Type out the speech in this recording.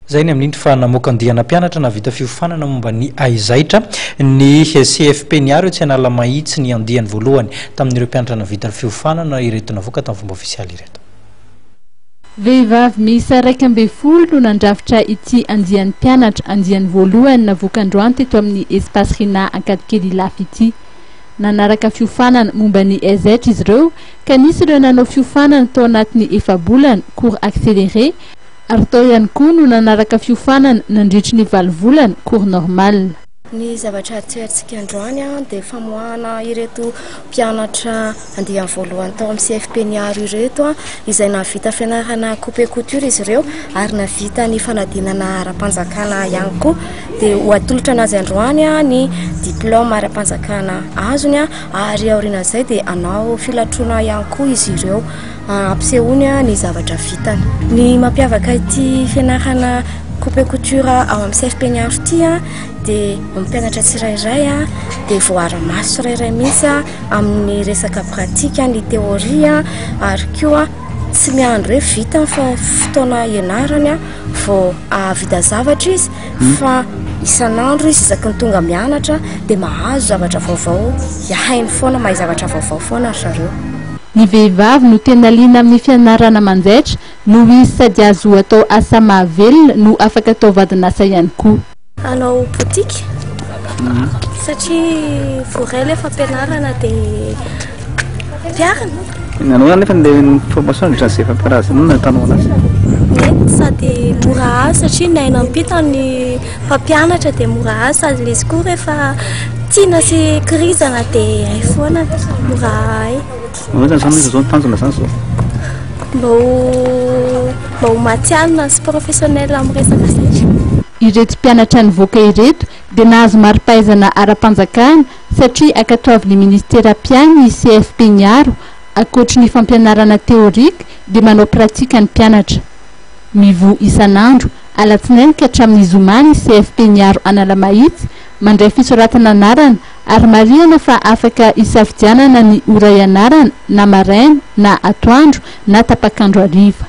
zay ny amin'indry fa namoaka andiana mpianatra na vita fiofanana momba ny aizaitra ny CFP niaro tsy anala mahitsy ny andiany voalohany tamin'ireo mpianatra na vita fiofanana ireto navoaka tamin'ny fomba ofisialy ireto. Vehivavy miisa 12 no nandrafitra ity andiany mpianatra andiany voalohany navoaka androany teto amin'ny espace Rina Ankadikely Lafy ity. Nanaraka fiofanana momba ny aizaitra izy ireo ka nisy ireo nanao fiofanana tao anatin'ny efa-bolana cours accéléré ary tao ihany koa no nanaraka fiofanana nandritry ny 7 volana cours normal. Ny zavatra atsehatsika androany dia famoahana ireto mpianatra andiany voalohany tao amin'ny CFP niaro ireto izay navita fianarana coupe couture izy ireo ary navita ny fanadinana ara-panjakana ihany koa dia ho atolotra anazy androany ny diplôme ara-panjakana azony ary aorian'izay dia anao filatrona ihany koa izy ireo ampisehoany ny zavatra vitany. Ny mampiavaka ity fianarana coupe couture ao amin'ny CFP niaro ity dia mpianatra tsirairay dia voara-maso tsirairay mihitsy amin'ny resaka pratika ny teoria ary koa tsy miandro hoe vita fa fotoana ianarany vao avida zavatra izy fa isanandro izy isaky ny tonga mianatra dia mahazo zavatra vaovao hainy foana mahay zavatra vaovao foana ry zareo. Ny vehivavy no tena liana amin'ny fianarana manjaitra no izy sady azo atao asa mahavelona no afaka atao vadinasa ihany koa. Hanao boutique satria voray lefa ampianarana dia piarina. Nanao nefa ny formation ny efa piaraza no natanao anazy. Sady mora azy satria ny aina ampita ny mpampianatra dia mora azy sady izy koa rehefa tiana sy kirizana dia hay foana mora hay. Mba ho matianina sy professionnel amin'ny resaka zay. Ireto mpianatra nivoaka ireto dia nahazo mari-pahaizana ara-panjakana satria ankatoavin'ny ministera mpiany ny CFP niaro ankoatry ny fampianarana teorika dia manao pratika ny mpianatra. Mivoha isanandro alatsinainy ka hatramin'ny zoma ny CFP niaro Analamahitsy mandray fisoratana anarana ary marihana fa afaka isafidianana ny ora ianarana na maraina na atoandro na tapakandro hariva.